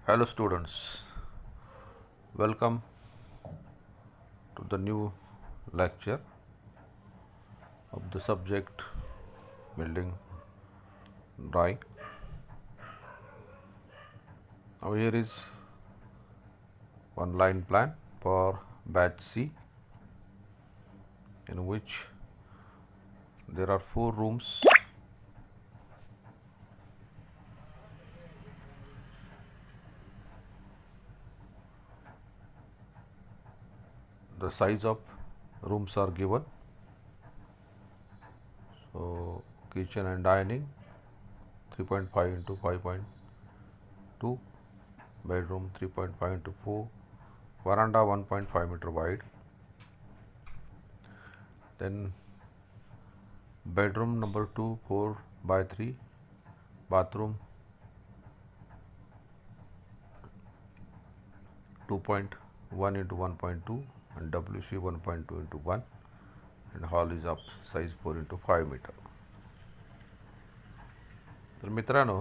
Hello students, welcome to the new lecture of the subject building drawing. Now here is one line plan for batch C in which there are 4 rooms. The size of rooms are given. So kitchen and dining 3.5 into 5.2, bedroom 3.5 into 4, veranda 1.5 meter wide. Then bedroom number 2 4 by 3, bathroom 2.1 into 1.2 and WC 1.2 into 1, and hall is of size 4 into 5 meter. तर मित्रांनो,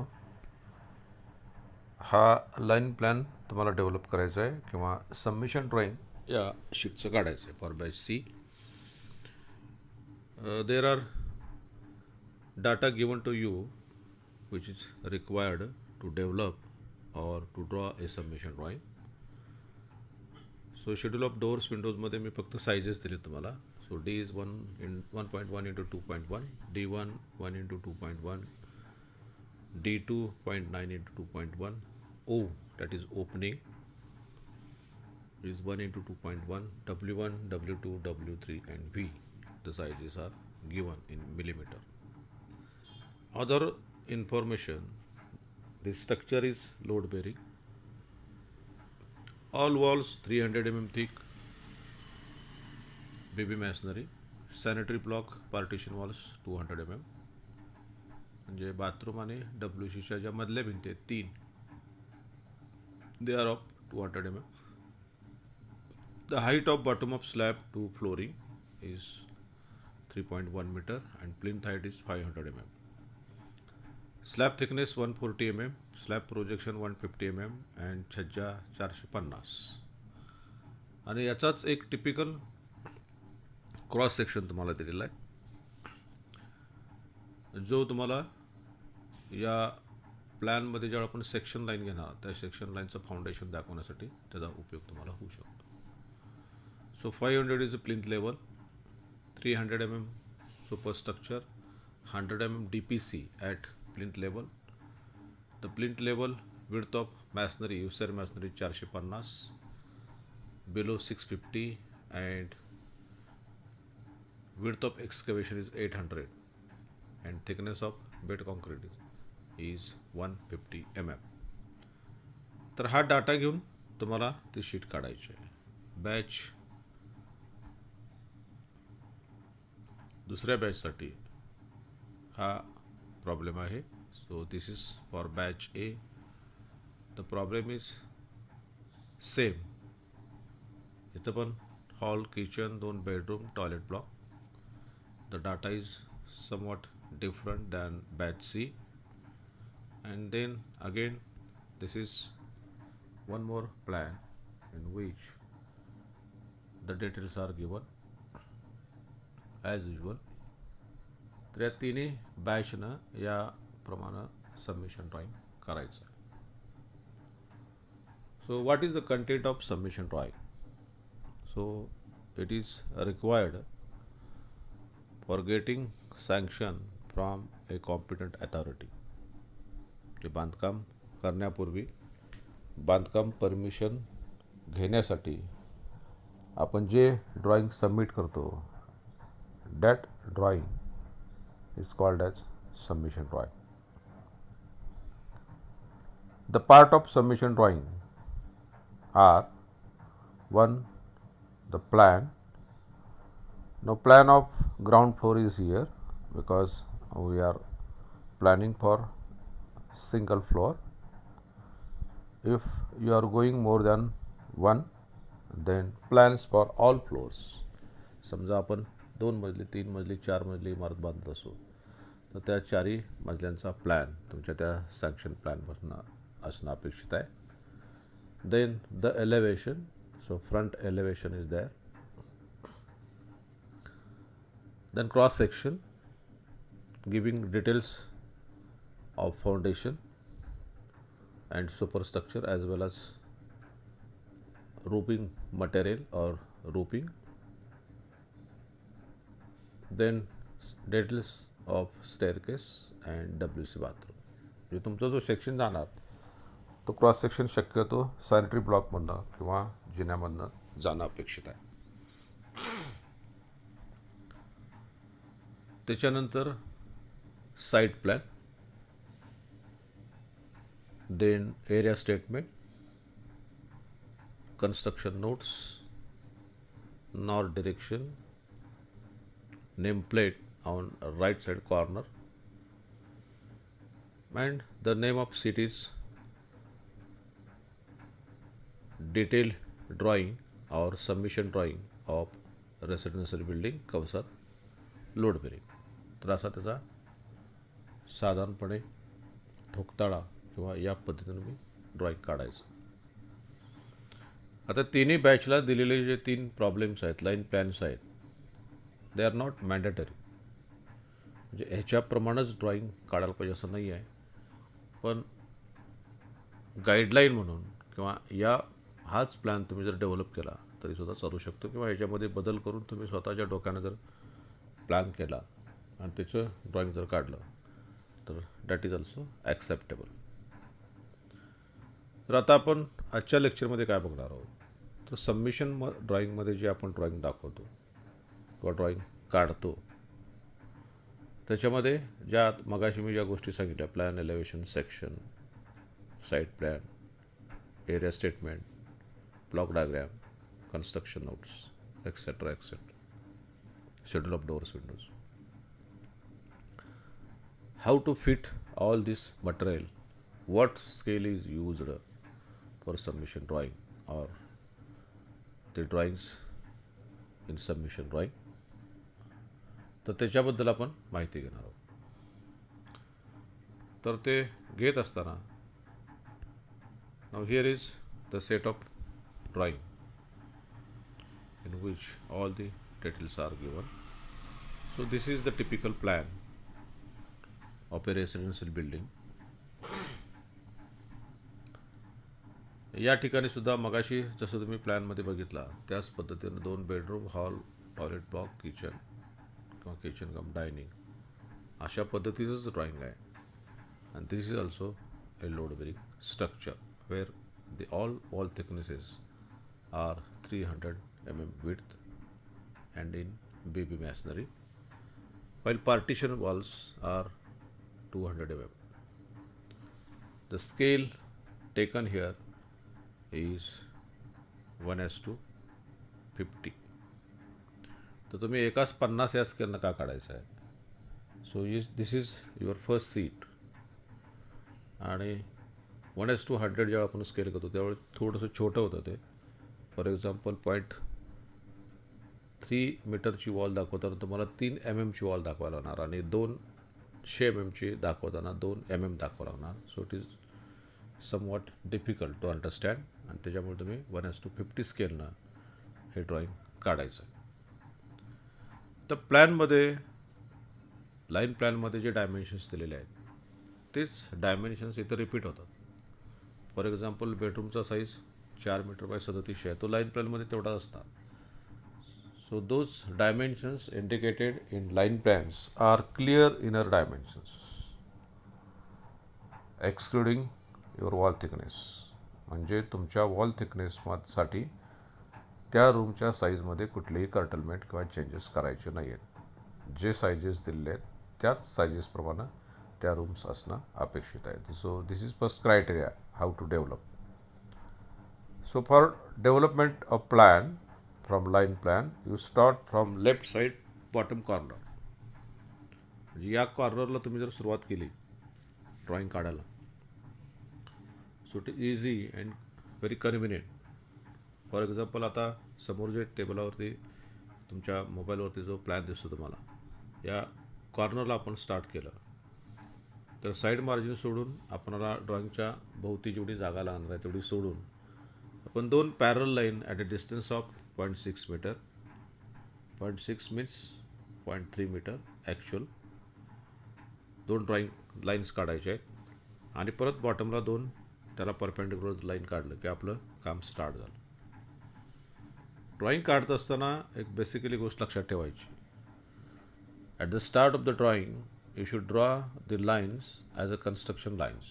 हा line plan तुम्हाला develop करायचा आहे किंवा submission drawing या शीटचं काढायचं आहे for batch C. There are data given to you which is required to develop or to draw a submission drawing. So schedule of doors windows मध्ये मी फक्त साइजेस दिले तुम्हाला. So D is 1.1 into 2.1, D1 1 into 2.1, D2 0.9 into 2.1, O that is opening is 1 into 2.1, W1, W2, W3 and V. The sizes are given in millimeter. Other information, the structure is load bearing. All walls 300 mm thick, BB masonry. Sanitary block partition walls 200 mm. म्हणजे bathroom आणि WCच्या ज्या मधल्या भिंती आहेत 3, they are of 200 mm. The height of bottom of slab to flooring is 3.1 meter and plinth height is 500 mm. Slab thickness 140 mm, slab projection 150 mm and छज्जा 450. आणि याचाच एक टिपिकल क्रॉस सेक्शन तुम्हाला दिलेला आहे, जो तुम्हाला या प्लॅनमध्ये जेव्हा आपण सेक्शन लाईन घेणार त्या सेक्शन लाईनचं फाउंडेशन दाखवण्यासाठी त्याचा उपयोग तुम्हाला होऊ शकतो. So 500 is a plinth level, 300 mm superstructure, 100 mm DPC at plinth level. The plinth level width of masonry, user masonry 450, below 650 and width of excavation is 800 and thickness of bed concrete is 150 mm. तर हा data घेऊन तुम्हाला ती sheet काढायची आहे. Batch दुसऱ्या बॅचसाठी हा problem आहे. So this is for batch A. The problem is same. इथं पण hall, kitchen, 2 bedroom, toilet block. The data is somewhat different than batch C. And then again this is one more plan in which the details are given as usual. तर या तिन्ही बॅचनं याप्रमाणे submission drawing करायचं. So what is the content of submission drawing? So it is required for getting sanction from a competent authority. ते बांधकाम करण्यापूर्वी बांधकाम परमिशन घेण्यासाठी आपण जे ड्रॉइंग सबमिट करतो that drawing is called as submission drawing. The part of submission drawing are 1. The plan. Now plan of ground floor is here because we are planning for single floor. If you are going more than one, then plans for all floors. समजा आपण 2 मजली, 3 मजली, 4 मजली इमारत बांधत असो तर त्या 4ही मजल्यांचा प्लॅन तुमच्या त्या सँक्शन प्लॅनपासून असणं अपेक्षित आहे. Then the elevation, so front elevation is there. Then cross section, giving details of foundation and superstructure as well as roofing material or roofing. Then details of staircase and WC bathroom. म्हणजे तुमचा जो section जाणार तो cross section शक्यतो sanitary ब्लॉकमधनं किंवा जिन्यामधनं जाणं अपेक्षित आहे. त्याच्यानंतर site plan, then area statement, construction notes, north direction, nameplate on right side corner, and the name of cities, detailed drawing or submission drawing of residential building कंसात लोड बेरिंग. तर असा त्याचा साधारणपणे ठोकताळा किंवा या पद्धतीने मी ड्रॉइंग काढायचं. आता तिन्ही बॅचला दिलेले जे 3 प्रॉब्लेम्स आहेत, लाईन प्लॅन्स आहेत, दे आर नॉट मॅन्डेटरी. म्हणजे ह्याच्याप्रमाणेच ड्रॉइंग काढायला पाहिजे असं नाही आहे, पण गाईडलाईन म्हणून किंवा हाच प्लॅन तुम्ही जर डेव्हलप केला तरीसुद्धा चालू शकतो, किंवा ह्याच्यामध्ये बदल करून तुम्ही स्वतःच्या डोक्यानं जर प्लॅन केला आणि त्याचं ड्रॉइंग जर काढलं तर दॅट इज ऑल्सो ॲक्सेप्टेबल. तर आता आपण आजच्या लेक्चरमध्ये काय बघणार आहोत, तर सबमिशन ड्रॉइंगमध्ये जे आपण ड्रॉइंग दाखवतो किंवा ड्रॉइंग काढतो त्याच्यामध्ये मगाशी मी ज्या गोष्टी सांगितल्या, plan, elevation, section, site plan, area statement, block diagram, construction notes, etcetera etcetera, schedule of doors, windows, how to fit all this material, what scale is used for submission drawing or the drawings in submission drawing. तर त्याच्याबद्दल आपण माहिती घेणार आहोत. तर ते घेत असताना now here is the set of drawing in which all the details are given. So this is the typical plan of a residential building. या ठिकाणी सुद्धा मगाशी जसं तुम्ही प्लॅनमध्ये बघितला त्याच पद्धतीनं 2 bedroom, hall, toilet block, kitchen किंवा किचन कम डायनिंग अशा पद्धतीचंच ड्रॉइंग आहे. आणि this is also a load bearing structure where all wall thicknesses are 300 mm width and in BB masonry, while partition walls are 200 mm. The scale taken here is 1:50. तर तुम्ही एकाच 50 या स्केलनं का काढायचं आहे. So this is your first seat. आणि 1:100 जेव्हा आपण स्केल करतो त्यावेळी थोडंसं छोटं होतं ते. फॉर एक्झाम्पल 0.3 मीटरची वॉल दाखवताना तुम्हाला 3 mm ची वॉल दाखवायला लागणार आणि 200 mm ची दाखवताना 2 mm दाखवावं लागणार. So it is somewhat difficult to understand आणि त्याच्यामुळे तुम्ही 1:50 स्केलनं हे ड्रॉइंग काढायचं आहे. तर प्लॅनमध्ये, लाईन प्लॅनमध्ये जे डायमेन्शन्स दिलेले आहेत तेच डायमेन्शन्स इथं रिपीट होतात. फॉर एक्झाम्पल बेडरूमचा साईज 4 मीटर बाय 37 आहे, तो लाईन प्लॅनमध्ये तेवढाच असतात. So those dimensions indicated in line plans are clear inner dimensions excluding your wall thickness. म्हणजे तुमच्या वॉल थिकनेससाठी त्या रूमच्या साईजमध्ये कुठलेही कर्टलमेंट किंवा चेंजेस करायचे नाही आहेत. जे सायझेस दिलेले आहेत त्याच सायझेसप्रमाणे त्या रूम्स असणं अपेक्षित आहे. So this is first criteria how to develop. So for development of plan from line plan you start from left side bottom corner. म्हणजे या कॉर्नरला तुम्ही जर सुरुवात केली ड्रॉइंग काढायला, so it easy and very convenient. For example आता समोर जे टेबलावरती तुमच्या मोबाईलवरती जो प्लॅन दिसतो तुम्हाला, या कॉर्नरला आपण स्टार्ट केलं तर साईड मार्जिन सोडून आपल्याला ड्रॉइंगच्या भोवती जेवढी जागा लागणार आहे तेवढी सोडून आपण दोन parallel line at a distance of 0.6 metre, 0.6 means 0.3 metre actual, दोन ड्रॉईंग लाईन्स काढायचे आहेत आणि परत बॉटमला दोन त्याला परपेंडिक्युलर लाईन काढलं की आपलं काम स्टार्ट झालं. ड्रॉईंग काढत असताना एक बेसिकली गोष्ट लक्षात ठेवायची. At the start of the drawing you should draw the lines as a construction lines,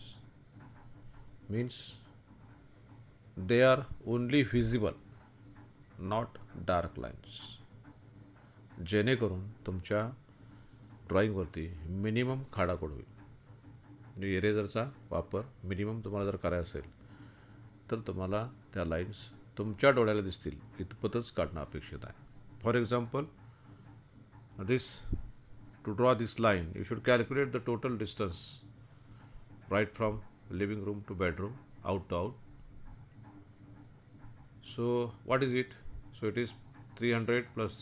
means they are only visible, not dark lines, जेणेकरून तुमच्या ड्रॉईंगवरती मिनिमम खाडाखोड होईल. म्हणजे इरेझरचा वापर मिनिमम तुम्हाला जर करायचा असेल तर तुम्हाला त्या लाईन्स तुमच्या डोळ्याला दिसतील इतपतच काढणं अपेक्षित आहे. For example, this to draw this line, you should calculate the total distance right from living room to bedroom, out to out. So what is it? So it is 300 plus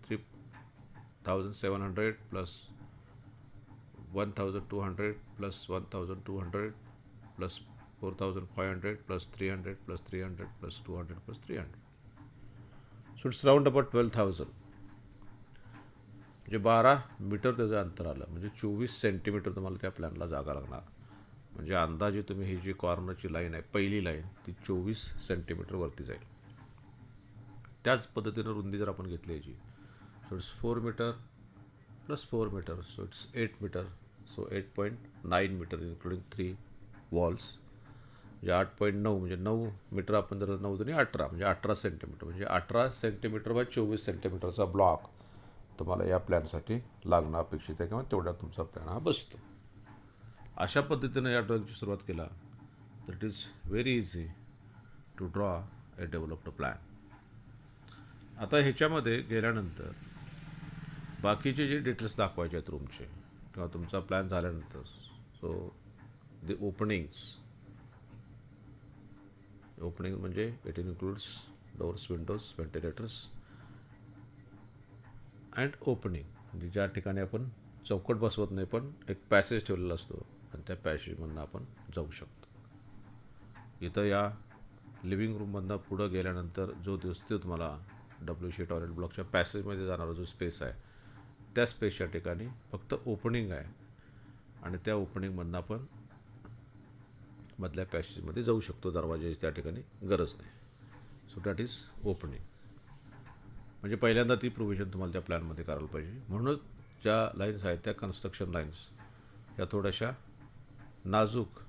3,700 plus 1,200 plus 1,200 plus 4,500 plus 300 plus 300 plus 200 plus 300. So it's round about 12,000. म्हणजे 12 metre त्याचं अंतर आलं, म्हणजे 24 centimetre तुम्हाला त्या प्लॅनला जागा लागणार. म्हणजे अंदाजे तुम्ही ही जी कॉर्नरची लाईन आहे, पहिली लाईन, ती 24 सेंटीमीटर वरती जाईल. त्याच पद्धतीनं रुंदी जर आपण घेतली याची, so it's 4 metre plus 4 metre, so it's 8 metre, so 8.9 metre including 3 walls, म्हणजे 8.9 म्हणजे 9 मीटर आपण जर 9 दोन्ही 18 म्हणजे 18 सेंटीमीटर, म्हणजे 18 सेंटीमीटर बाय 24 सेंटीमीटरचा ब्लॉक तुम्हाला या प्लॅनसाठी लागणं अपेक्षित आहे किंवा तेवढ्या तुमचा प्लॅन हा बसतो. अशा पद्धतीनं या ड्रॉईंगची सुरुवात केला तर it is very easy to draw a developed plan. आता ह्याच्यामध्ये गेल्यानंतर बाकीचे जे डिटेल्स दाखवायचे आहेत रूमचे किंवा तुमचा प्लॅन झाल्यानंतर, सो द ओपनिंग म्हणजे it includes doors, Windows, ventilators and opening, म्हणजे ज्या ठिकाणी आपण चौकट बसवत नाही पण एक पॅसेज ठेवलेला असतो आणि त्या पॅसेजमधनं आपण जाऊ शकतो. इथं या लिव्हिंग रूममधनं पुढं गेल्यानंतर जो दिसतो तुम्हाला WC टॉयलेट ब्लॉकच्या पॅसेजमध्ये जाणारा जो स्पेस आहे, त्या स्पेसच्या ठिकाणी फक्त ओपनिंग आहे आणि त्या ओपनिंगमधनं आपण मधल्या पॅसेजमध्ये जाऊ शकतो. दरवाजाची त्या ठिकाणी गरज नाही. So that is opening. म्हणजे पहिल्यांदा ती प्रोव्हिजन तुम्हाला त्या प्लॅनमध्ये करायला पाहिजे. म्हणूनच ज्या लाईन्स आहेत त्या कन्स्ट्रक्शन लाईन्स या थोड्याशा नाजूक,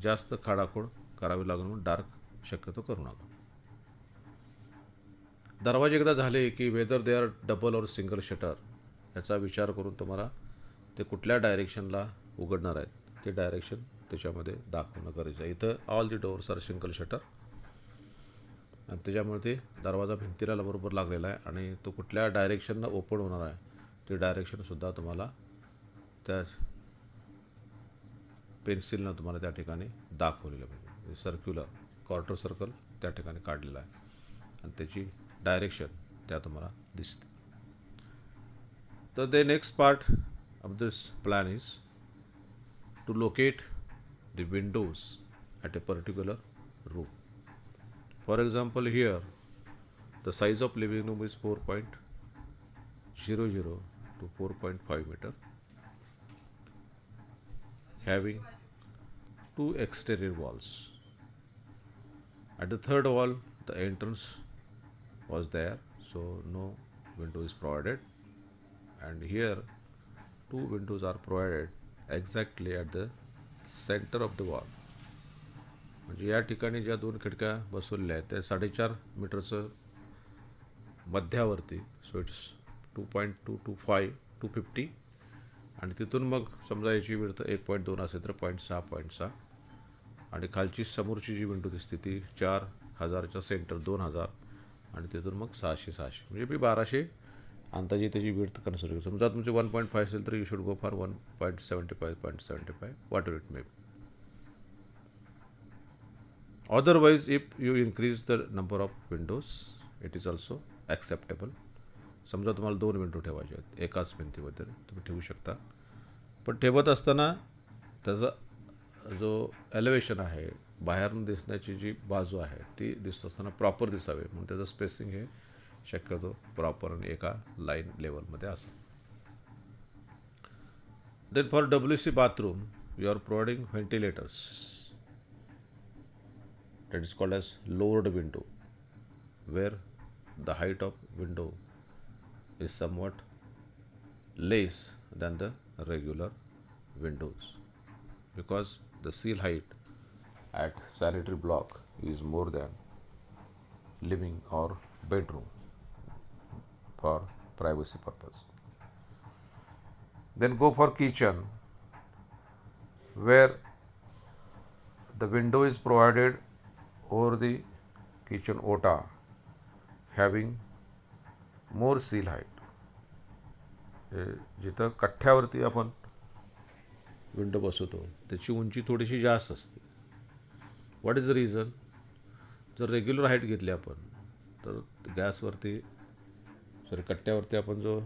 जास्त खाडाखोड करावी लागून डार्क शक्यतो करू नका. दरवाजे एकदा झाले की वेदर दे आर डबल और सिंगल शटर याचा विचार करून तुम्हाला ते कुठल्या डायरेक्शनला उघडणार आहेत ते डायरेक्शन त्याच्यामध्ये दाखवणं गरजेचं आहे. इथं all the doors are single shutter आणि त्याच्यामुळे ते दरवाजा भिंतीला बरोबर लागलेला आहे आणि तो कुठल्या डायरेक्शननं ओपन होणार आहे ते डायरेक्शनसुद्धा तुम्हाला त्या पेन्सिलनं तुम्हाला त्या ठिकाणी दाखवलेलं पाहिजे. सर्क्युलर क्वार्टर सर्कल त्या ठिकाणी काढलेला आहे आणि त्याची डायरेक्शन त्या तुम्हाला दिसते. तर the next part of this plan is to locate the windows at a particular room. For example, here the size of living room is 4.00 to 4.5 meter, having 2 exterior walls. At the third wall, the entrance was there, so no window is provided. And here, 2 windows are provided exactly at the center of the wall. म्हणजे या ठिकाणी ज्या 2 खिडक्या बसवलेल्या आहेत त्या 4.5 मीटरचं मध्यावरती, so it's 2.225 250 आणि तिथून मग समजा याची विड्थ 1.2 असेल तर 0.6 आणि खालची समोरची जी विंडो दिसते ती 4,000च्या सेंटर 2,000 आणि तिथून मग 600 म्हणजे मी 1200 अंदाजे त्याची विड्थ कन्सिडर करू. समजा तुमचे 1.5 असेल तर you should go for 1.75 what ever it may be. Otherwise, if you increase the number of windows, it is also acceptable. समजा तुम्हाला 2 विंडो ठेवायचे आहेत एकाच भिंतीमध्ये, तुम्ही ठेवू शकता. पण ठेवत असताना त्याचा जो एलिव्हेशन आहे बाहेरून दिसण्याची जी बाजू आहे ती दिसत असताना प्रॉपर दिसावे म्हणून त्याचं स्पेसिंग हे शक्यतो प्रॉपर आणि एका लाईन लेवलमध्ये असं. Then for WC bathroom you are providing ventilators that is called as lowered window, where the height of window is somewhat less than the regular windows, because the seal height at sanitary block is more than living or bedroom for privacy purpose. Then go for kitchen, where the window is provided over the kitchen ota, having more seal height. जिथं कठ्ठ्यावरती आपण window बसवतो त्याची उंची थोडीशी जास्त असते. What is the reason? जर regular height घेतली आपण तर गॅसवरती कट्ट्यावरती आपण जो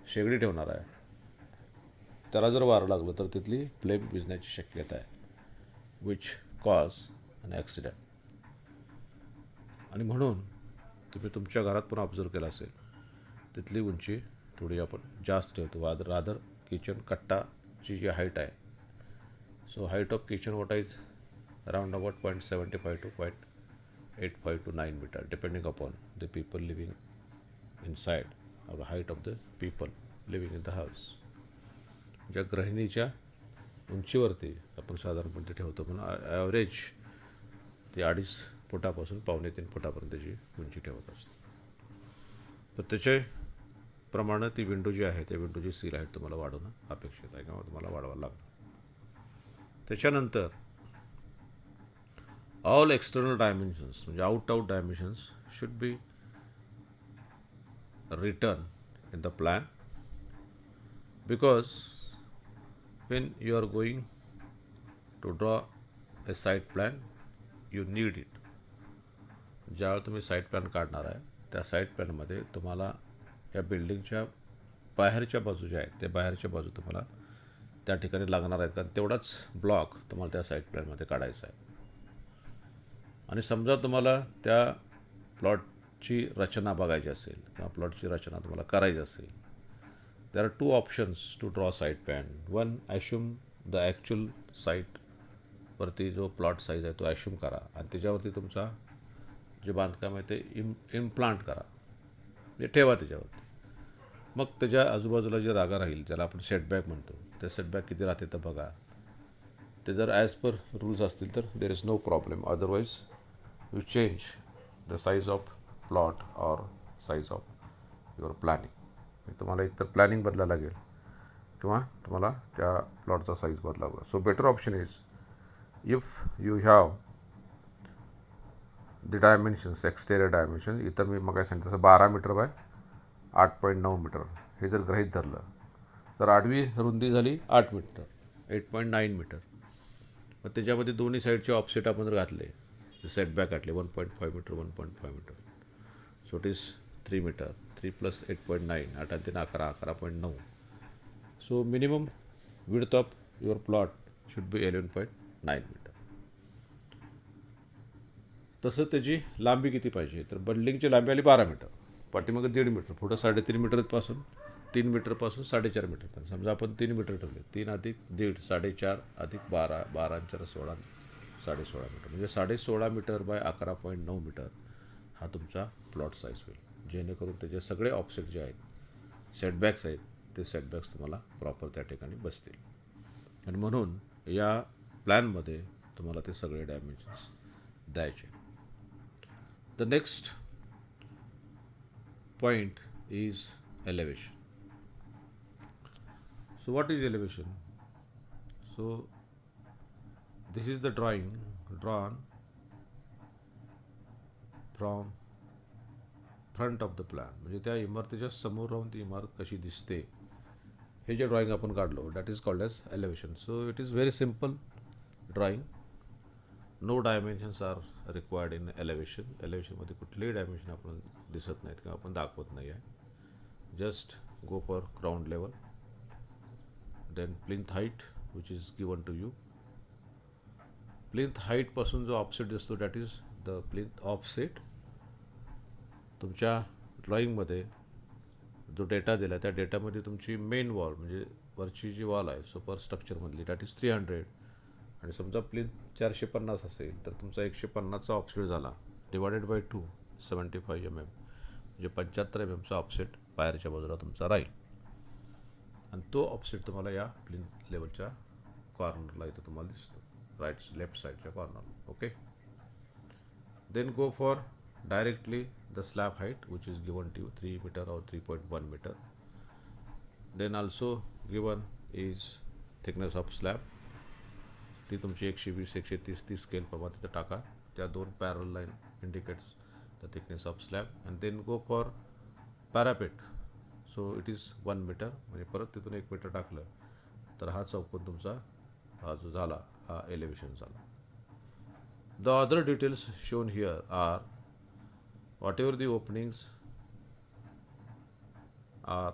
शेगडी ठेवणार आहे त्याला जर वारं लागलं तर तिथली फ्लेम विझण्याची शक्यता आहे, विच कॉज अन ॲक्सिडेंट. आणि म्हणून तुम्ही तुमच्या घरात पण ऑब्झर्व केलं असेल तिथली उंची थोडी आपण जास्त ठेवतो. रादर किचन कट्टाची जी हाईट आहे, सो हाईट ऑफ किचन ओटा is around about 0.75 to 0.85 to 9 meter, depending upon the people living inside or the height of the people living in the house. ज्या गृहिणीच्या उंचीवरती आपण साधारणपणे ठेवतो, पण ॲव्हरेज ते 2.5 फुटापासून 2.25 फुटापर्यंतची उंची ठेवत असतो. तर त्याच्याप्रमाणे ती विंडो जी आहे त्या विंडोची सील हाईट तुम्हाला वाढवणं अपेक्षित आहे किंवा तुम्हाला वाढवावं लागतं. त्याच्यानंतर ऑल एक्सटर्नल डायमेन्शन्स म्हणजे out dimensions should be written in the plan, because when you are going to draw a site plan you need it. ज्यावेळेला तुम्ही साईट प्लॅन काढणार आहे त्या साईट प्लॅनमध्ये तुम्हाला या बिल्डिंगच्या बाहेरच्या बाजू ज्या आहेत त्या बाहेरच्या बाजू तुम्हाला त्या ठिकाणी लागणार आहेत, कारण तेवढाच ब्लॉक तुम्हाला त्या साईट प्लॅनमध्ये काढायचा आहे. आणि समजा तुम्हाला त्या प्लॉटची रचना बघायची असेल किंवा प्लॉटची रचना तुम्हाला करायची असेल, there are 2 options to draw site plan. One, assume the actual साईटवरती जो प्लॉट साईज आहे तो ॲश्युम करा आणि त्याच्यावरती तुमचा जे बांधकाम आहे ते इम्प्लांट करा, म्हणजे ठेवा त्याच्यावरती. मग त्याच्या आजूबाजूला जे जागा राहील ज्याला आपण सेटबॅक म्हणतो, ते सेटबॅक किती राहते तर बघा. ते जर ॲज पर रूल्स असतील तर there is no problem. Otherwise you change the size of plot or size of your planning. तुम्हाला एकतर प्लॅनिंग बदलायला लागेल किंवा तुम्हाला त्या प्लॉटचा साईज बदलावा लागेल. So better option is if you have the dimensions, exterior dimensions. इथं मी मग काय सांगितलं तसं 12 मीटर बाय 8.9 मीटर हे जर गृहीत धरलं तर आडवी रुंदी झाली 8 मीटर, 8.9 मीटर. मग त्याच्यामध्ये दोन्ही साईडचे ऑफसेट आपण जर घातले, सेटबॅक घातले 1.5 metre 1.5 metre, so it is 3 metre. 3 + 8.9, 8 आणि 3 11, 11.9. So minimum width of your plot should be 11.9 metre. तसं त्याची लांबी किती पाहिजे तर बिल्डिंगची लांबी आली 12 मीटर, पाठीमागे 1.5 मीटर, पुढं 3.5 मीटरपासून 3 मीटरपासून 4.5 मीटरपर्यंत. समजा आपण 3 मीटर ठेवले, 3 अधिक 1.5 4.5 अधिक 12, 12 आणि 4 16, 16.5 मीटर, म्हणजे 16.5 मीटर बाय 11.9 मीटर हा तुमचा प्लॉट साईज होईल. जेणेकरून त्याचे सगळे ऑफसेट जे आहेत, सेटबॅक्स आहेत, ते सेटबॅक्स तुम्हाला प्रॉपर त्या ठिकाणी बसतील. आणि म्हणून या प्लॅनमध्ये तुम्हाला ते सगळे डायमेन्शन्स द्यायचे. The next point is elevation. So what is elevation? So this is the drawing drawn from front of the plan. म्हणजे त्या इमारतीच्या समोर राहून ती इमारत कशी दिसते हे जे ड्रॉइंग आपण काढलो, that is called as elevation. So it is very simple drawing. No dimensions are required in elevation. एलिव्हेशनमध्ये कुठलेही डायमेन्शन आपण दिसत नाहीत किंवा आपण दाखवत नाही आहे. Just go for ground level, then plinth height which is given to you, plinth हाईटपासून जो ऑफसेट दिसतो that is the plinth offset. तुमच्या ड्रॉइंगमध्ये जो डेटा दिला त्या डेटामध्ये तुमची मेन वॉल म्हणजे वरची जी वॉल आहे सुपर स्ट्रक्चरमधली दॅट इज 300. आणि समजा प्लिंथ 450 असेल तर तुमचा 150चा ऑफसेट झाला डिवायडेड बाय 2 75 mm म्हणजे 75 mmचा ऑफसेट बाहेरच्या बाजूला तुमचा राहील. आणि तो ऑफसेट तुम्हाला या प्लिंथ लेवलच्या कॉर्नरला इथं तुम्हाला दिसतो लेफ्ट साईडच्या कॉर्नरला. Okay. Then go for directly the slab height which is given to you 3 meter or 3.1 meter. Then also given is thickness of slab. ती तुमची 120 130 ती स्केल प्रमाणे तिथं टाका. त्या दोन parallel line indicates the thickness of slab. And then go for parapet. So it is 1 metre म्हणजे परत तिथून 1 मीटर टाकलं तर हा चौकोन तुमचा हा जो झाला हा एलिव्हेशन झाला. The other details shown here are whatever the openings are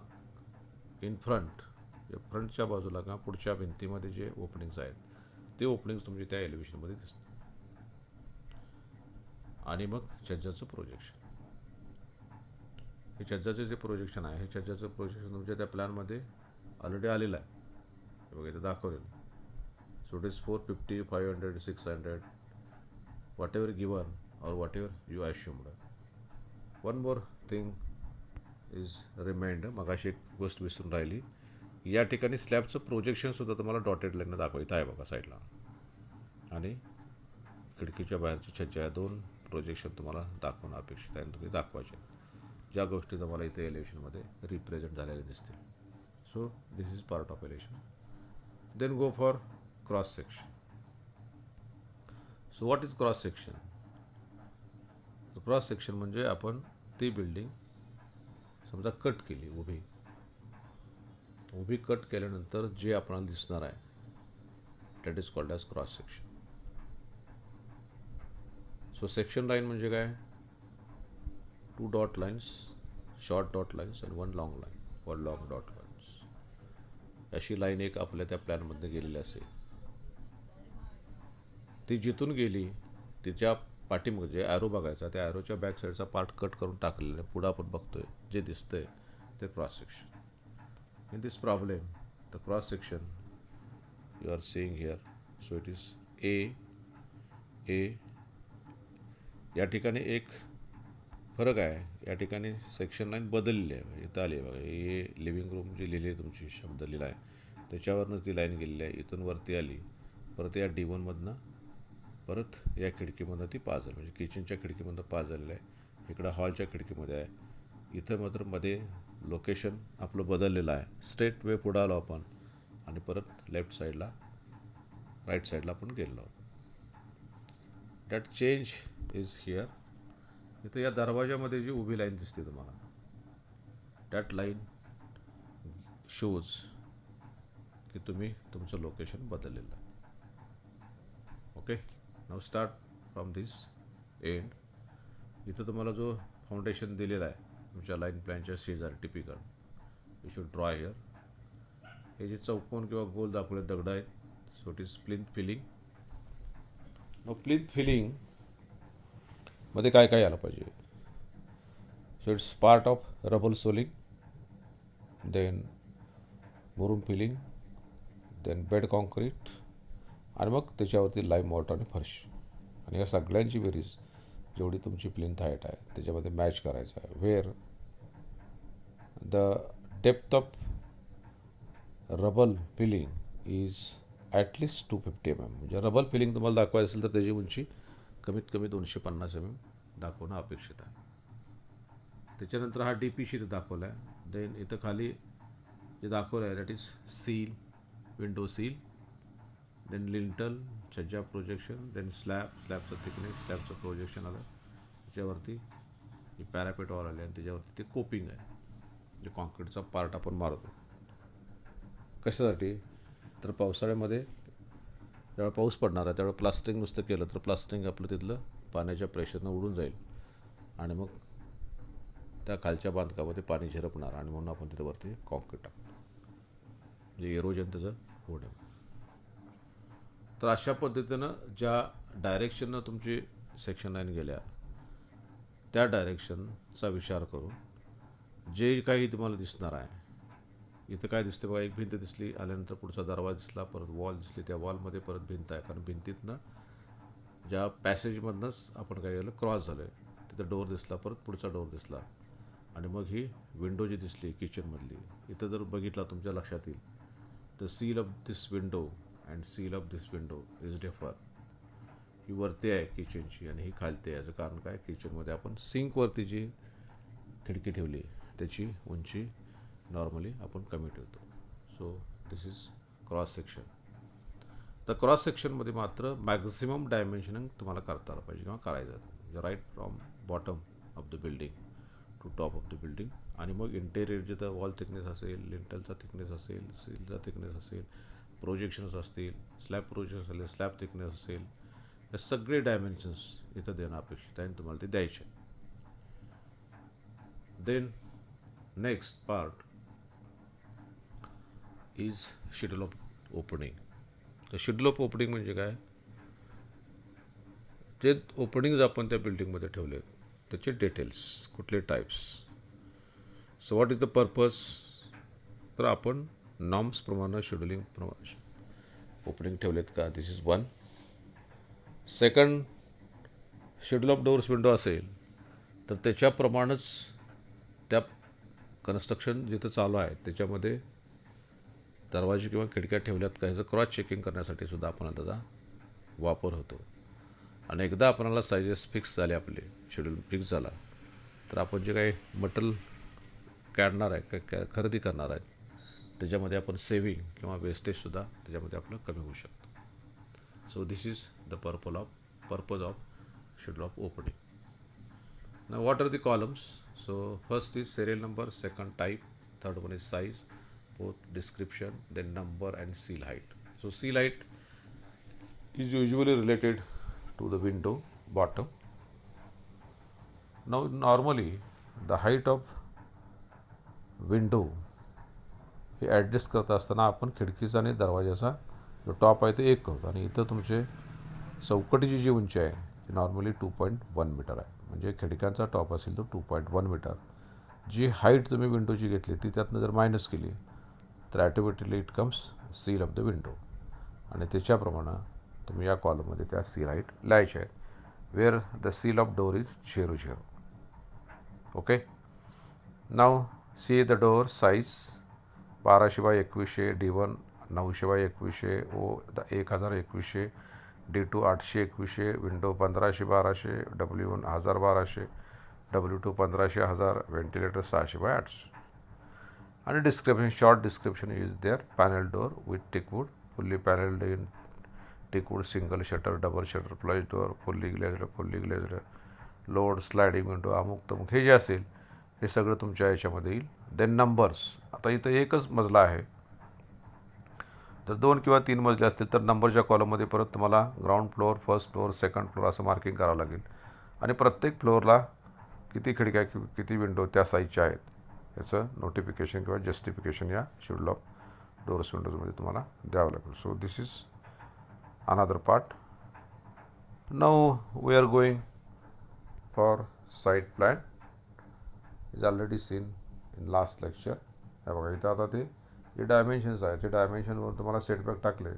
in front, फ्रंटच्या बाजूला किंवा पुढच्या भिंतीमध्ये जे ओपनिंग्स आहेत ते ओपनिंग्स तुमचे त्या एलिव्हेशनमध्ये दिसतात. आणि मग छज्जाचं प्रोजेक्शन. हे छज्जाचं जे प्रोजेक्शन आहे हे छज्जाचं प्रोजेक्शन तुमच्या त्या प्लॅनमध्ये ऑलरेडी आलेलं आहे. हे बघा इथे दाखवलेलं. So it is 450 500 600 whatever given or whatever you assumed. One more thing is remind. मगाशी एक गोष्ट विसरून राहिली. या ठिकाणी स्लॅबचं प्रोजेक्शनसुद्धा तुम्हाला डॉटेड लाईननं दाखवायचं आहे बघा साईडला. आणि खिडकीच्या बाहेरची छज्जा या दोन प्रोजेक्शन तुम्हाला दाखवणं अपेक्षित आहे आणि तुम्ही दाखवायचे ज्या गोष्टी तुम्हाला इथे एलिव्हेशनमध्ये रिप्रेझेंट झालेल्या दिसतील. So this is part of elevation. Then go for cross section. So what is cross section? Cross section म्हणजे आपण ती बिल्डिंग समजा कट केली उभी कट केल्यानंतर जे आपल्याला दिसणार आहे that is called as cross section. So section line म्हणजे काय? 2 dot lines, short dot lines आणि 1 लॉंग लाईन व लॉंग डॉट लाईन्स. अशी लाईन एक आपल्या त्या प्लॅनमध्ये गेलेली असेल. ती जिथून गेली तिच्या पाठीमागे जे ॲरो बघायचा त्या ॲरोच्या बॅक साईडचा पार्ट कट करून टाकलेला आहे. पुढं आपण बघतोय जे दिसतंय ते cross section. In this problem the cross section you are seeing here. So it is a. या ठिकाणी एक फरक आहे. या ठिकाणी सेक्शन लाईन बदललेली आहे. इथं आली आहे बघा. हे लिव्हिंग रूम जी लिहिली आहे तुमची शब्द लिहिला आहे त्याच्यावरनंच ती लाईन गेलेली आहे. इथून वरती आली परत या D1मधनं परत या खिडकीमधनं ती पास झाली म्हणजे किचनच्या खिडकीमधनं पास झालेलं आहे. इकडं हॉलच्या खिडकीमध्ये आहे. इथं मात्र मध्ये लोकेशन आपलं बदललेलं आहे. स्ट्रेट वे पुढं आलो आपण आणि परत लेफ्ट साईडला राईट साईडला आपण गेलो आहोत. That change is here. इथं या दरवाजामध्ये जी उभी लाईन दिसते तुम्हाला दॅट लाईन शोज की तुम्ही तुमचं लोकेशन बदललेलं आहे. Okay. Now start from this end. इथं तुम्हाला जो फाउंडेशन दिलेला आहे तुमच्या लाईन प्लॅनच्या शेजारी typical you should draw here. हे जे चौकोन किंवा गोल दाखवले दगड आहेत. So it is plinth filling. मग प्लिंथ फिलिंग मध्ये काय काय आलं पाहिजे? So it's part of rubble soling, then मुरूम फिलिंग, देन बेड कॉन्क्रीट आणि मग त्याच्यावरती लाईम वॉटर आणि फरशी. आणि या सगळ्यांची बेरीज जेवढी तुमची प्लिंथ हाईट आहे त्याच्यामध्ये मॅच करायचं आहे. वेअर द डेप्थ ऑफ रबल फिलिंग इज ॲटलिस्ट 250 mm. म्हणजे रबल फिलिंग तुम्हाला दाखवायचं असेल तर त्याची उंची कमीत कमी 250 mm दाखवणं अपेक्षित आहे. त्याच्यानंतर हा DP शीट दाखवला आहे. देन इथं खाली जे दाखवलं आहे that is sill, window sill, then lintel, छज्जा प्रोजेक्शन, देन स्लॅबचं थिकनेस, स्लॅबचं प्रोजेक्शन आलं. त्याच्यावरती ही पॅरापेट वॉल आली आणि त्याच्यावरती ते कोपिंग आहे जे कॉन्क्रीटचा पार्ट आपण मारतो. कशासाठी? तर पावसाळ्यामध्ये जेव्हा पाऊस पडणार आहे त्यावेळेला प्लास्टरिंग नुसतं केलं तर प्लास्टरिंग आपलं तिथलं पाण्याच्या प्रेशरनं उडून जाईल आणि मग त्या खालच्या बांधकामामध्ये पाणी झिरपणार आणि म्हणून आपण तिथं वरती कॉन्क्रीट टाकतो म्हणजे एरोजन त्याचं होऊ नये. तर अशा पद्धतीनं ज्या डायरेक्शननं तुमची सेक्शन लाईन गेल्या त्या डायरेक्शनचा विचार करून जे काही तुम्हाला दिसणार आहे, इथं काय दिसते बघा, एक भिंत दिसली, आल्यानंतर पुढचा दरवाजा दिसला, परत वॉल दिसली, त्या वॉलमध्ये परत भिंत आहे, कारण भिंतीतनं ज्या पॅसेजमधनंच आपण काय केलं, क्रॉस झालो आहे, तिथं डोअर दिसला, परत पुढचा डोअर दिसला, आणि मग ही विंडो जी दिसली किचनमधली, इथं जर बघितला तुमच्या लक्षात येईल, the sill of this window and sill of this window is differ. ही वरती आहे किचनची आणि ही खालती आहे. याचं कारण काय, किचनमध्ये आपण सिंकवरती जी खिडकी ठेवली त्याची उंची नॉर्मली आपण कमी ठेवतो. So this is cross section. तर क्रॉस सेक्शनमध्ये मात्र मॅक्झिमम डायमेन्शनिंग तुम्हाला करता आलं पाहिजे किंवा करायचं, right from bottom of the building to top of the building. आणि मग इंटेरियर जिथं वॉल थिकनेस असेल, लिंटलचा थिकनेस असेल, सीलचा थिकनेस असेल, प्रोजेक्शन्स असतील, स्लॅब प्रोजेक्शन असेल, स्लॅब थिकनेस असेल, हे सगळे डायमेन्शन्स इथं देणं अपेक्षित आहे आणि तुम्हाला ते द्यायचे. Then next part is schedule of opening. तर शेड्यूल ऑफ ओपनिंग म्हणजे काय, जे ओपनिंग्ज आपण त्या बिल्डिंगमध्ये ठेवले त्याचे डिटेल्स, कुठले types. So what is the purpose, तर आपण नॉर्म्सप्रमाणे शेड्युलिंग ओपनिंग ठेवलेत का, this is one. Second, schedule of doors window असेल तर त्याच्याप्रमाणेच त्या कन्स्ट्रक्शन जिथं चालू आहे त्याच्यामध्ये दरवाजे किंवा खिडक्या ठेवल्यात का, ह्याचं क्रॉस चेकिंग करण्यासाठी सुद्धा आपल्याला त्याचा वापर होतो. आणि एकदा आपल्याला सायझेस फिक्स झाले, आपले शेड्यूल फिक्स झाला, तर आपण जे काही मटेरियल काढणार आहे का खरेदी करणार आहे त्याच्यामध्ये आपण सेविंग किंवा वेस्टेजसुद्धा त्याच्यामध्ये आपलं कमी होऊ शकतं. So this is the purpose of schedule of opening. Now what are the columns? So first is serial number, second type, third one is size, fourth description, then number and seal height. So seal height is usually related to the window bottom. Now normally the height of window हे adjust करत असताना आपण खिडकीचा आणि दरवाजाचा जो top आहे ते एक करतो, आणि इथं तुमचे चौकटीची जी उंची आहे ती नॉर्मली 2.1 मीटर आहे. म्हणजे खिडक्यांचा टॉप असेल तर 2.1 मीटर. जी हाईट तुम्ही विंडोची घेतली ती त्यातनं जर मायनस केली तर automatically it comes seal of the window, आणि त्याच्याप्रमाणे तुम्ही या कॉलममध्ये त्या सील हाईट लिहायच्या आहेत. Where the sill of door is 0.0. Okay. Now see the door size 1200x2100, D1 900x2100, O 102100, D2 800x2100, window 1500x1200, W1 1000x1200, W2 1500x1000, ventilator 600x800. आणि description, short description is there. Panel door with teakwood, fully panelled in teakwood, single shutter, double shutter, flush door, fully glazed, load, sliding window, अमुक तमुक, हे जे असेल हे सगळं तुमच्या याच्यामध्ये येईल. देन नंबर्स, आता इथं एकच मजला आहे, तर 2 किंवा 3 मजले असतील तर नंबरच्या कॉलममध्ये परत तुम्हाला ground floor, first floor, second floor असं मार्किंग करावं लागेल. आणि प्रत्येक फ्लोअरला किती खिडक्या किती विंडो त्या साईजच्या आहेत याचं नोटिफिकेशन किंवा जस्टिफिकेशन या शेड्यूल ऑफ डोअर्स विंडोजमध्ये तुम्हाला द्यावं लागेल. So this is another part. Now we are going for site plan. Is already seen in last lecture. हे बघा इथं आता ते जे डायमेन्शन्स आहेत ते डायमेन्शनवर तुम्हाला सेटबॅक टाकले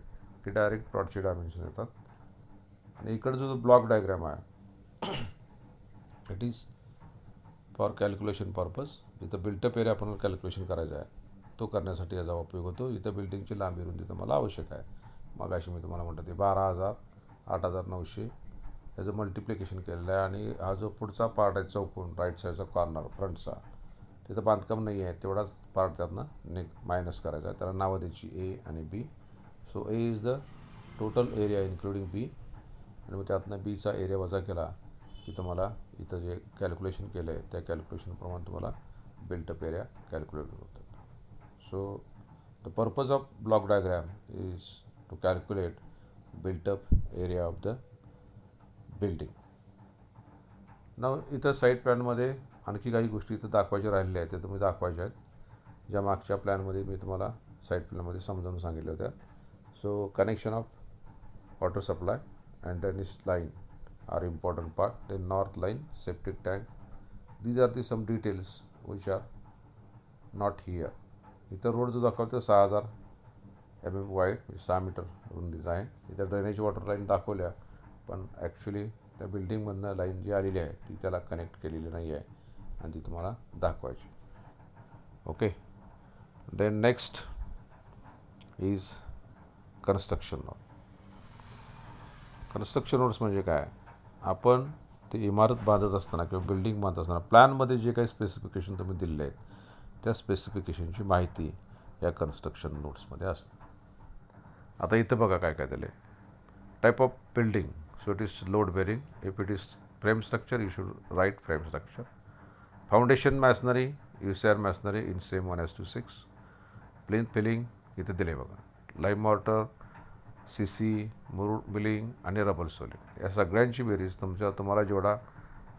की डायरेक्ट प्लॉटचे डायमेन्शन येतात. आणि इकडं जो ब्लॉक डायग्राम आहे it is for calculation purpose. जिथं बिल्टअप एरिया आपण कॅल्क्युलेशन करायचा आहे तो करण्यासाठी याचा उपयोग होतो. इथं बिल्डिंगची लांबी रुंदी तुम्हाला आवश्यक आहे. मग अशी मी तुम्हाला म्हणतो ते 12,000, 8,900 याचं मल्टिप्लिकेशन केलेलं आहे. आणि हा जो पुढचा पार्ट आहे चौकोन, राईट साईडचा कॉर्नर फ्रंटचा, तिथं बांधकाम नाही आहे, तेवढाच पार्ट त्यातनं मायनस करायचा आहे. त्याला नावं द्यायची ए आणि B. So A is the total area including B, आणि मग त्यातनं बीचा एरिया वजा केला की तुम्हाला इथं जे कॅल्क्युलेशन केलं आहे त्या कॅल्क्युलेशनप्रमाणे तुम्हाला बिल्टअप एरिया कॅल्क्युलेट होतात. So the purpose of block diagram is to calculate built up area of the building. ना इथं साईट प्लॅनमध्ये आणखी काही गोष्टी इथं दाखवायच्या राहिलेल्या आहेत, ते तुम्ही दाखवायच्या आहेत, ज्या मागच्या प्लॅनमध्ये मी तुम्हाला साईट प्लॅनमध्ये समजावून सांगितल्या होत्या. So connection of water supply, and then this line are important part. Then north line, septic tank. These are the some details which are not here. इथं रोड जो दाखवतो 6000 mm वाईड, 6 मीटर रुंदीचा आहे. इथं ड्रेनेज वॉटर लाईन दाखवल्या, पण actually त्या बिल्डिंगमधनं line जी आलेली आहे ती त्याला कनेक्ट केलेली नाही आहे आणि ती तुम्हाला दाखवायची. Okay. Then next is construction note. Construction notes म्हणजे काय? आपण ते इमारत बांधत असताना किंवा बिल्डिंग बांधत असताना प्लॅनमध्ये जे काही स्पेसिफिकेशन तुम्ही दिलेले आहेत त्या स्पेसिफिकेशनची माहिती या कन्स्ट्रक्शन नोट्समध्ये असते. आता इथं बघा काय काय दिलं आहे. Type of building, so it is load bearing. If it is frame structure you should write frame structure. Foundation masonry, UCR masonry in same 1:6. Plinth filling इथे दिले बघा. लाईम मॉर्टर, CC, मूड बिलिंग आणि रबर सोलिंग या सगळ्यांची बेरीज तुम्हाला जेवढा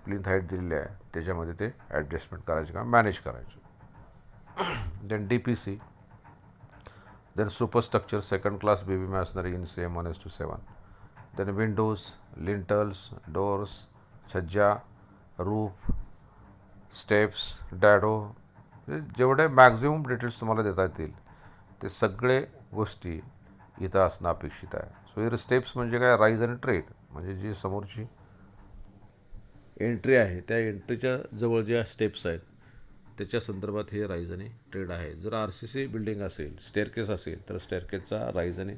प्लिंथ हाईट दिलेली आहे त्याच्यामध्ये ते ॲडजस्टमेंट करायचे का मॅनेज करायचे. Then DPC, then superstructure second class BB masonry in same 1:7. Then windows, lintels, doors, छज्जा, रूफ, स्टेप्स, डॅडो, जेवढे मॅक्झिमम डिटेल्स तुम्हाला देता येतील ते सगळे गोष्टी इथं असणं अपेक्षित आहे. सो इथं स्टेप्स म्हणजे काय? राईज आणि ट्रेड, म्हणजे जी समोरची एंट्री आहे त्या एंट्रीच्या जवळ ज्या स्टेप्स आहेत त्याच्या संदर्भात हे राईज आणि ट्रेड आहे. जर RCC बिल्डिंग असेल, स्टेअरकेस असेल तर स्टेअरकेसचा राईज आणि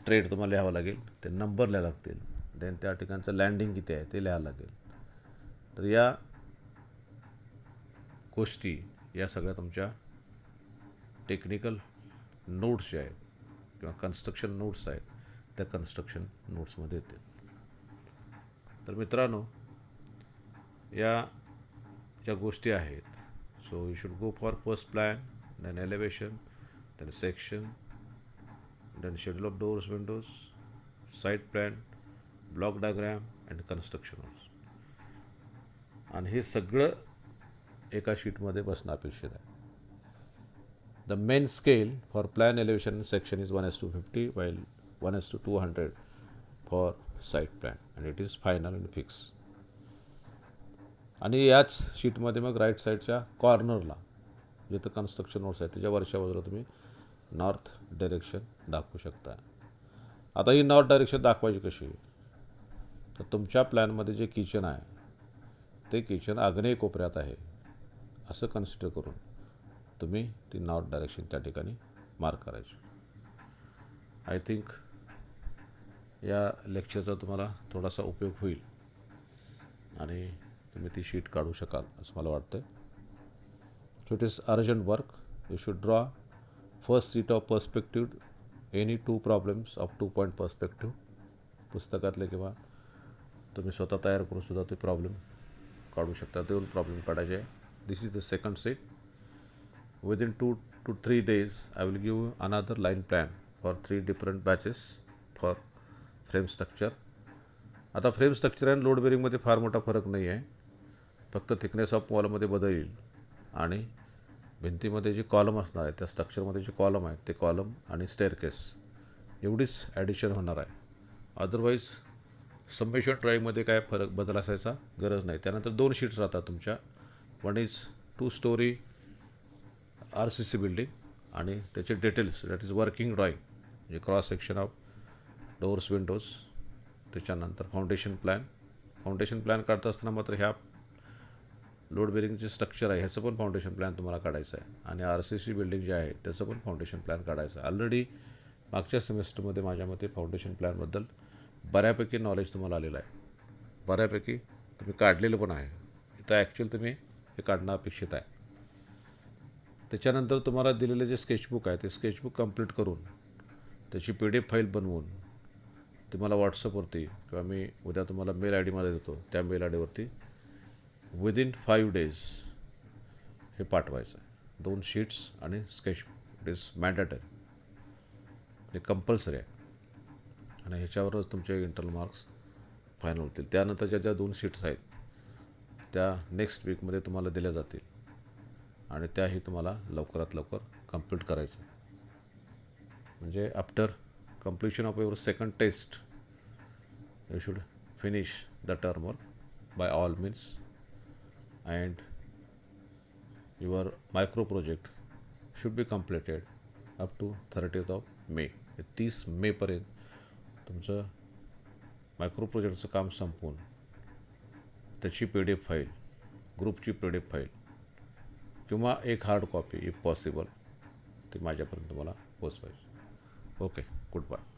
ट्रेड तुम्हाला लिहावं लागेल. ते नंबर लिहावं लागतील. देन त्या ठिकाणचं लँडिंग किती आहे ते लिहावं लागेल. तर या गोष्टी या सगळ्या तुमच्या टेक्निकल नोट्स ज्या आहेत किंवा कन्स्ट्रक्शन नोट्स आहेत त्या कन्स्ट्रक्शन नोट्समध्ये येतील. तर मित्रांनो, या ज्या गोष्टी आहेत, so you should go for first plan, then elevation, then section, then schedule of doors, windows, site plan, block diagram and construction notes. आणि हे सगळं एका शीटमध्ये बसणं अपेक्षित आहे. The main scale for plan elevation section is 1:50 while 1:200 for site plan and it is final and fixed. आणि याच शीटमध्ये मग राईट साईडच्या कॉर्नरला जिथं कन्स्ट्रक्शन नोट्स आहे त्याच्या वरच्या बाजूला तुम्ही नॉर्थ डायरेक्शन दाखवू शकता. आता ही नॉर्थ डायरेक्शन दाखवायची कशी? तर तुमच्या प्लॅनमध्ये जे किचन आहे ते किचन आग्नेय कोपऱ्यात आहे असं कन्सिडर करून तुम्ही ती नॉर्थ डायरेक्शन त्या ठिकाणी मार्क करायची. आय थिंक या लेक्चरचा तुम्हाला थोडासा उपयोग होईल आणि तुम्ही ती शीट काढू शकाल असं मला वाटतं. So it is urgent work. You should draw first sheet of perspective any 2 problems of 2 point perspective. पुस्तकातले किंवा तुम्ही स्वतः तयार करून सुद्धा ते प्रॉब्लेम काढू शकता. 2 प्रॉब्लेम काढायचे आहे. This is the second set. Within 2 to 3 days, I will give you another line plan for 3 different batches for frame structure. आता फ्रेम स्ट्रक्चर आणि लोड बेरिंगमध्ये फार मोठा फरक नाही आहे. फक्त थिकनेस ऑफ वॉलमध्ये बदल येईल आणि भिंतीमध्ये जे कॉलम असणार आहे त्या स्ट्रक्चरमध्ये जे कॉलम आहेत ते कॉलम आणि स्टेअरकेस एवढीच ॲडिशन होणार आहे. अदरवाईज समेशन ड्रॉईंगमध्ये काय फरक बदल असायचा गरज नाही. त्यानंतर 2 शीट्स राहतात तुमच्या. One is 2 storey RCC building आणि त्याचे details, that is working drawing, म्हणजे cross section of doors, windows. त्याच्यानंतर फाउंडेशन प्लॅन. फाउंडेशन प्लॅन काढता असताना मात्र ह्या लोड बेरिंगचे स्ट्रक्चर आहे ह्याचं पण फाउंडेशन प्लॅन तुम्हाला काढायचं आहे आणि RCC बिल्डिंग जे आहे त्याचं पण फाउंडेशन प्लॅन काढायचं आहे. ऑलरेडी मागच्या सेमेस्टरमध्ये माझ्या मते फाउंडेशन प्लॅनबद्दल बऱ्यापैकी नॉलेज तुम्हाला आलेलं आहे. बऱ्यापैकी तुम्ही काढलेलं पण आहे. इथं ॲक्च्युअल तुम्ही हे काढणं अपेक्षित आहे. त्याच्यानंतर तुम्हाला दिलेले जे स्केचबुक आहे ते स्केचबुक कंप्लीट करून त्याची PDF फाईल बनवून ती मला व्हॉट्सअपवरती किंवा मी उद्या तुम्हाला मेल ID मध्ये देतो त्या मेल ID वरती विदिन 5 days हे पाठवायचं आहे. 2 शीट्स आणि स्केचबुक. इट इज मॅन्डेटरी, हे कंपल्सरी आहे आणि ह्याच्यावरच तुमचे इंटरनल मार्क्स फायनल होतील. त्यानंतरच्या ज्या 2 शीट्स आहेत त्या नेक्स्ट वीकमध्ये तुम्हाला दिल्या जातील आणि त्याही तुम्हाला लवकरात लवकर कंप्लीट करायचं. म्हणजे after completion of your second test, you should finish the term work by all means, and your micro project should be completed up to 30th of May. 30 मेपर्यंत तुमचं मायक्रो प्रोजेक्टचं काम संपवून त्याची PDF फाईल, ग्रुपची PDF फाईल किंवा एक hard copy if possible ते माझ्यापर्यंत मला पोचवायची. Okay, good bye.